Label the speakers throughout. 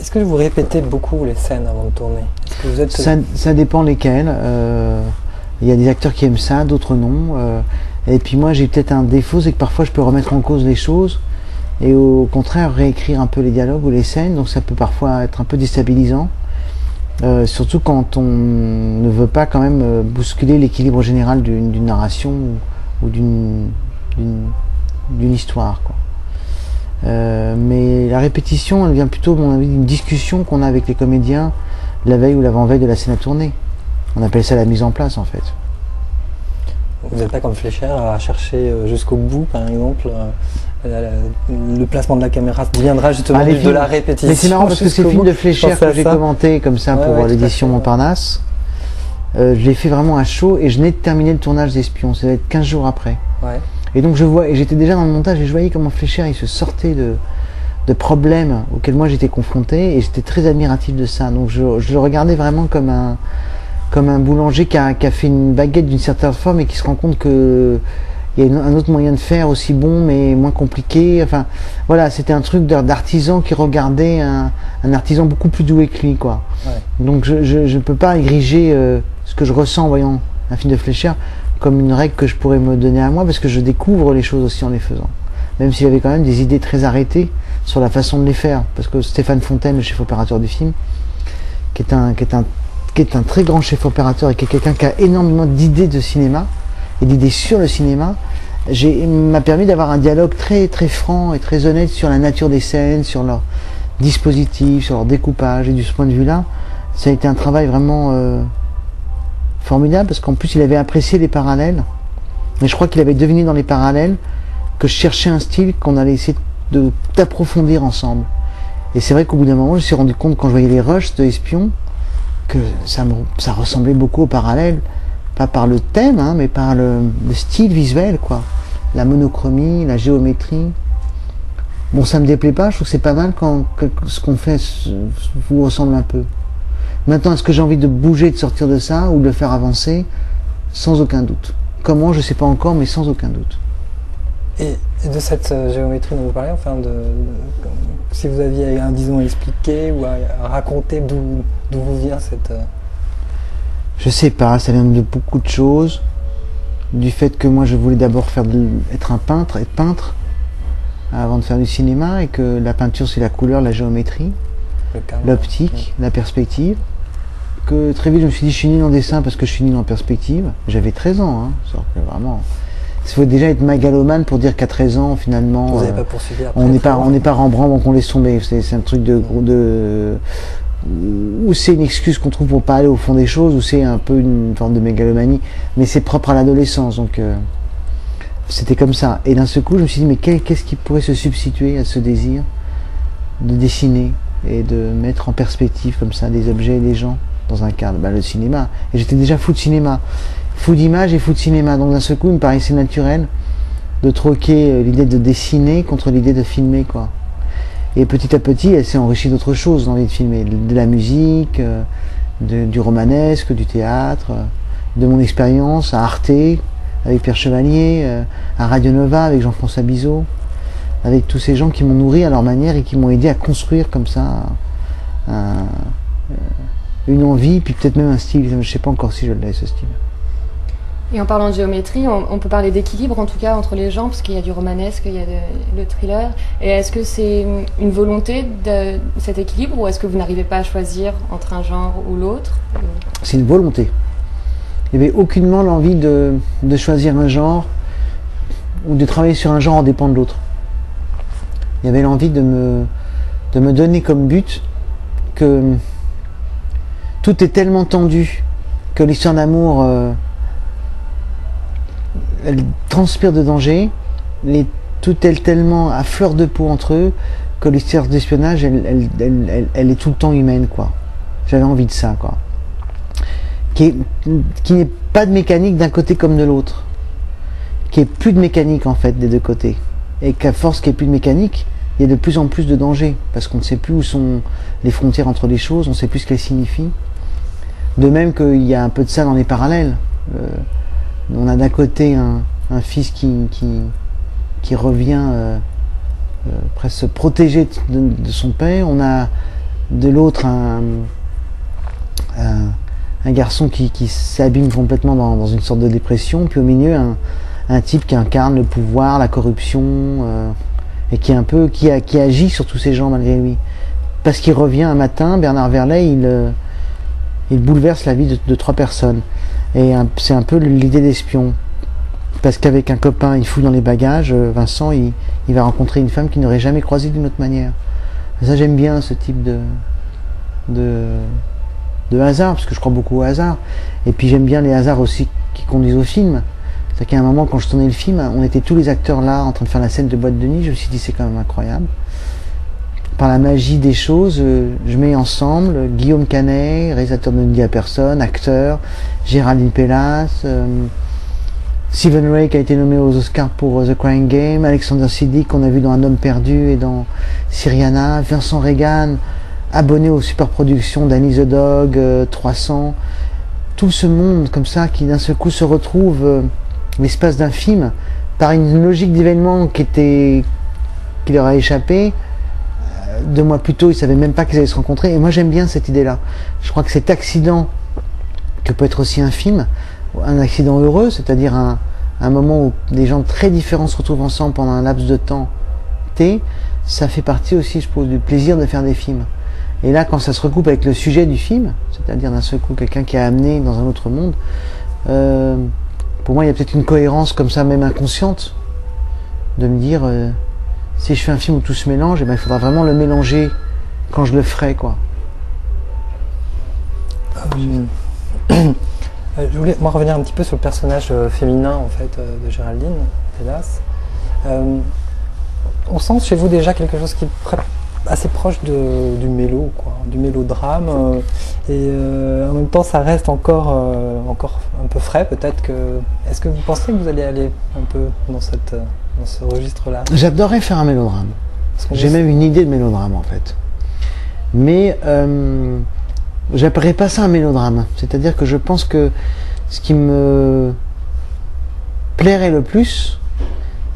Speaker 1: Est-ce que vous répétez beaucoup les scènes avant de tourner? Est-ce que vous êtes...
Speaker 2: Ça dépend lesquelles. Il y a des acteurs qui aiment ça, d'autres non. Et puis moi j'ai peut-être un défaut, c'est que parfois je peux remettre en cause les choses et au contraire réécrire un peu les dialogues ou les scènes, donc ça peut parfois être un peu déstabilisant. Surtout quand on ne veut pas quand même bousculer l'équilibre général d'une narration ou d'une histoire, quoi. Mais la répétition, elle vient plutôt, à mon avis, d'une discussion qu'on a avec les comédiens la veille ou l'avant-veille de la scène à tourner. On appelle ça la mise en place, en fait.
Speaker 1: Vous n'êtes pas comme Fleischer à chercher jusqu'au bout, par exemple, le placement de la caméra viendra justement de la répétition.
Speaker 2: Mais c'est marrant parce que ces films de Fleischer que j'ai commenté comme ça pour l'édition Montparnasse, je l'ai fait vraiment à chaud et je venais de terminer le tournage d'Espion, ça va être 15 jours après.
Speaker 1: Ouais.
Speaker 2: Et donc j'étais déjà dans le montage et je voyais comment Fleischer il se sortait de problèmes auxquels moi j'étais confronté et j'étais très admiratif de ça. Donc je le regardais vraiment comme un boulanger qui a fait une baguette d'une certaine forme et qui se rend compte que il y a un autre moyen de faire aussi bon mais moins compliqué. Enfin voilà, c'était un truc d'artisan qui regardait un artisan beaucoup plus doué que lui, quoi. Ouais. Donc je ne peux pas ériger ce que je ressens en voyant un film de Fleischer comme une règle que je pourrais me donner à moi, parce que je découvre les choses aussi en les faisant. Même s'il avait quand même des idées très arrêtées sur la façon de les faire. Parce que Stéphane Fontaine, le chef opérateur du film, qui est un très grand chef opérateur et qui est quelqu'un qui a énormément d'idées de cinéma et d'idées sur le cinéma, m'a permis d'avoir un dialogue très très franc et très honnête sur la nature des scènes, sur leur dispositif, sur leur découpage. Et de ce point de vue-là, ça a été un travail vraiment formidable, parce qu'en plus il avait apprécié les parallèles, mais je crois qu'il avait deviné dans les parallèles que je cherchais un style qu'on allait essayer d'approfondir ensemble. Et c'est vrai qu'au bout d'un moment je me suis rendu compte, quand je voyais les rushs de Espion, que ça ressemblait beaucoup aux parallèles, pas par le thème, hein, mais par le style visuel, quoi. La monochromie, la géométrie. Bon, ça me déplaît pas, je trouve que c'est pas mal quand ce qu'on fait vous ressemble un peu. Maintenant, est-ce que j'ai envie de bouger, de sortir de ça, ou de le faire avancer? Sans aucun doute. Comment, je sais pas encore, mais sans aucun doute.
Speaker 1: Et de cette géométrie dont vous parlez, enfin, si vous aviez disons, à expliquer ou à raconter d'où vous vient cette...
Speaker 2: Je sais pas, ça vient de beaucoup de choses. Du fait que moi, je voulais d'abord être peintre, avant de faire du cinéma, et que la peinture, c'est la couleur, la géométrie, l'optique, la perspective. Que très vite je me suis dit je suis nul en dessin parce que je suis nul en perspective. J'avais 13 ans, hein, vraiment. Il faut déjà être mégalomane pour dire qu'à 13 ans finalement
Speaker 1: vous n'avez pas poursuivi après,
Speaker 2: on n'est pas Rembrandt, donc on laisse tomber. C'est un truc ou c'est une excuse qu'on trouve pour pas aller au fond des choses, ou c'est un peu une forme de mégalomanie, mais c'est propre à l'adolescence, donc c'était comme ça. Et d'un seul coup je me suis dit mais qu'est-ce qui pourrait se substituer à ce désir de dessiner et de mettre en perspective comme ça des objets et des gens dans un cadre, le cinéma. Et j'étais déjà fou de cinéma, fou d'image et fou de cinéma, donc d'un seul coup il me paraissait naturel de troquer l'idée de dessiner contre l'idée de filmer, quoi. Et petit à petit elle s'est enrichie d'autres choses, l'envie de filmer, de la musique, du romanesque, du théâtre, de mon expérience à Arte avec Pierre Chevalier, à Radio Nova avec Jean-François Bizot, avec tous ces gens qui m'ont nourri à leur manière et qui m'ont aidé à construire comme ça une envie, puis peut-être même un style. Je ne sais pas encore si je l'ai, ce style.
Speaker 3: Et en parlant de géométrie, on peut parler d'équilibre en tout cas entre les genres, parce qu'il y a du romanesque, il y a le thriller. Et est-ce que c'est une volonté de cet équilibre, ou est-ce que vous n'arrivez pas à choisir entre un genre ou l'autre?
Speaker 2: C'est une volonté. Il n'y avait aucunement l'envie de choisir un genre ou de travailler sur un genre en dépend de l'autre. Il y avait l'envie de me donner comme but que tout est tellement tendu, que l'histoire d'amour elle transpire de danger, tout est tellement à fleur de peau entre eux, que l'histoire d'espionnage elle est tout le temps humaine, quoi. J'avais envie de ça, quoi. Qui n'est pas de mécanique d'un côté comme de l'autre, qui est plus de mécanique en fait des deux côtés, et qu'à force qu'il n'y ait plus de mécanique, il y a de plus en plus de dangers, parce qu'on ne sait plus où sont les frontières entre les choses, on ne sait plus ce qu'elles signifient. De même qu'il y a un peu de ça dans les parallèles. On a d'un côté un fils qui revient presque protégé de son père, on a de l'autre un garçon qui s'abîme complètement dans une sorte de dépression, puis au milieu un type qui incarne le pouvoir, la corruption, et qui agit sur tous ces gens malgré lui. Parce qu'il revient un matin, Bernard Verlet, il bouleverse la vie de 3 personnes. Et c'est un peu l'idée d'espion. Parce qu'avec un copain, il fouille dans les bagages, Vincent, il va rencontrer une femme qu'il n'aurait jamais croisée d'une autre manière. Et ça, j'aime bien ce type de hasard, parce que je crois beaucoup au hasard. Et puis j'aime bien les hasards aussi qui conduisent au film. C'est-à-dire qu'à un moment, quand je tournais le film, on était tous les acteurs là, en train de faire la scène de boîte de nuit. Je me suis dit, c'est quand même incroyable. Par la magie des choses, je mets ensemble Guillaume Canet, réalisateur de Ne dis à personne, acteur, Géraldine Pellas, Stephen Ray qui a été nommé aux Oscars pour The Crying Game, Alexander Siddig qu'on a vu dans Un homme perdu et dans Syriana, Vincent Regan, abonné aux superproductions d'Annie the Dog, 300, tout ce monde comme ça qui d'un seul coup se retrouve l'espace d'un film par une logique d'événements qui leur a échappé. 2 mois plus tôt, ils ne savaient même pas qu'ils allaient se rencontrer. Et moi, j'aime bien cette idée-là. Je crois que cet accident, que peut être aussi un film, un accident heureux, c'est-à-dire un moment où des gens très différents se retrouvent ensemble pendant un laps de temps, ça fait partie aussi, je pense, du plaisir de faire des films. Et là, quand ça se recoupe avec le sujet du film, c'est-à-dire d'un seul coup quelqu'un qui est amené dans un autre monde, pour moi, il y a peut-être une cohérence comme ça, même inconsciente, de me dire... si je fais un film où tout se mélange, eh ben, il faudra vraiment le mélanger quand je le ferai, quoi.
Speaker 1: Je voulais moi revenir un petit peu sur le personnage féminin en fait de Géraldine, hélas. On sent chez vous déjà quelque chose qui est assez proche du mélo, quoi, du mélodrame, et en même temps ça reste encore un peu frais. Peut-être que est-ce que vous pensez que vous allez aller un peu dans ce registre-là?
Speaker 2: J'adorerais faire un mélodrame. J'ai même une idée de mélodrame en fait. Mais j'appellerais pas ça un mélodrame. C'est-à-dire que je pense que ce qui me plairait le plus,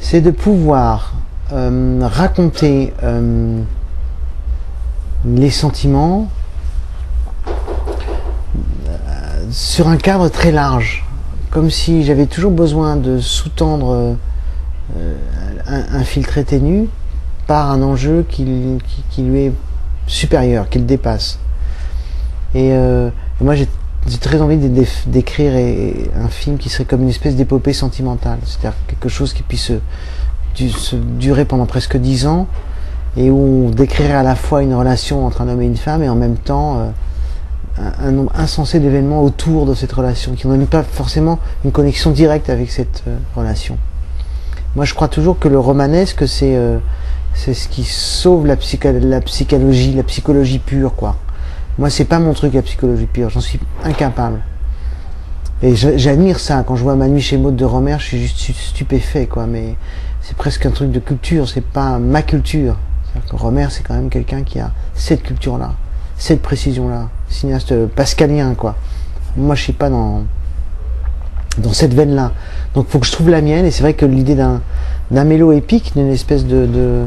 Speaker 2: c'est de pouvoir raconter les sentiments sur un cadre très large. Comme si j'avais toujours besoin de sous-tendre un fil très ténu par un enjeu qui lui est supérieur, qui le dépasse. Et moi j'ai très envie d'écrire un film qui serait comme une espèce d'épopée sentimentale, c'est-à-dire quelque chose qui puisse se durer pendant presque 10 ans et où on décrirait à la fois une relation entre un homme et une femme et en même temps un nombre insensé d'événements autour de cette relation qui n'ont pas forcément une connexion directe avec cette relation. Moi je crois toujours que le romanesque c'est ce qui sauve la psychologie pure, quoi. Moi c'est pas mon truc la psychologie pure, j'en suis incapable. Et j'admire ça, quand je vois Ma nuit chez Maud de Romer, je suis juste stupéfait, quoi, mais c'est presque un truc de culture, c'est pas ma culture. C'est-à-dire que Romer c'est quand même quelqu'un qui a cette culture-là, cette précision-là, cinéaste pascalien, quoi. Moi je suis pas dans cette veine-là. Donc il faut que je trouve la mienne, et c'est vrai que l'idée d'un mélo épique, d'une espèce de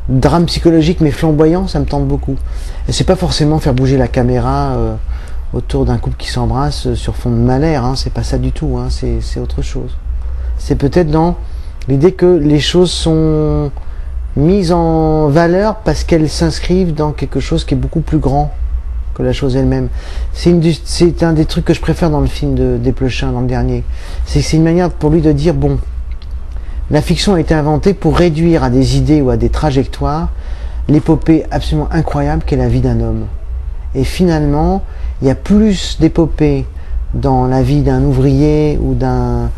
Speaker 2: drame psychologique mais flamboyant, ça me tente beaucoup. Et c'est pas forcément faire bouger la caméra autour d'un couple qui s'embrasse sur fond de malheur, hein, c'est pas ça du tout, hein, c'est autre chose. C'est peut-être dans l'idée que les choses sont mises en valeur parce qu'elles s'inscrivent dans quelque chose qui est beaucoup plus grand que la chose elle-même. C'est un des trucs que je préfère dans le film de Desplechin, dans le dernier. C'est une manière pour lui de dire, bon, la fiction a été inventée pour réduire à des idées ou à des trajectoires l'épopée absolument incroyable qu'est la vie d'un homme. Et finalement, il y a plus d'épopées dans la vie d'un ouvrier ou d'un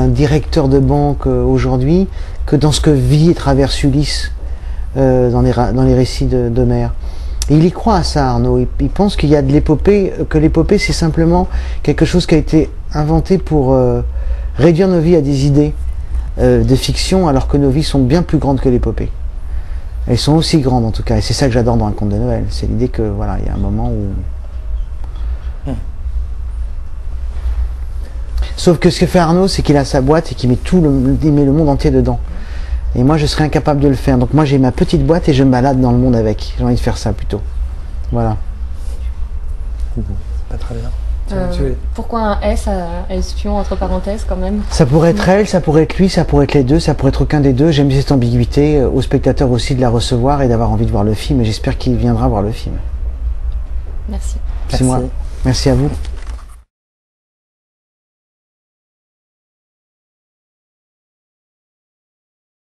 Speaker 2: directeur de banque aujourd'hui que dans ce que vit et traverse Ulysse dans les récits d'Homère. Et il y croit à ça, Arnaud. Il pense qu'il y a de l'épopée, que l'épopée c'est simplement quelque chose qui a été inventé pour réduire nos vies à des idées de fiction, alors que nos vies sont bien plus grandes que l'épopée. Elles sont aussi grandes en tout cas, et c'est ça que j'adore dans Un conte de Noël. C'est l'idée que voilà, il y a un moment où. Sauf que ce que fait Arnaud, c'est qu'il a sa boîte et qu'il met il met le monde entier dedans. Et moi, je serais incapable de le faire. Donc moi, j'ai ma petite boîte et je me balade dans le monde avec. J'ai envie de faire ça plutôt. Voilà.
Speaker 1: Pas très bien.
Speaker 3: Pourquoi un S à espion entre parenthèses quand même?
Speaker 2: Ça pourrait être elle, ça pourrait être lui, ça pourrait être les deux, ça pourrait être aucun des deux. J'aime cette ambiguïté, au spectateur aussi de la recevoir et d'avoir envie de voir le film, et j'espère qu'il viendra voir le film.
Speaker 3: Merci.
Speaker 2: C'est moi. Merci à vous.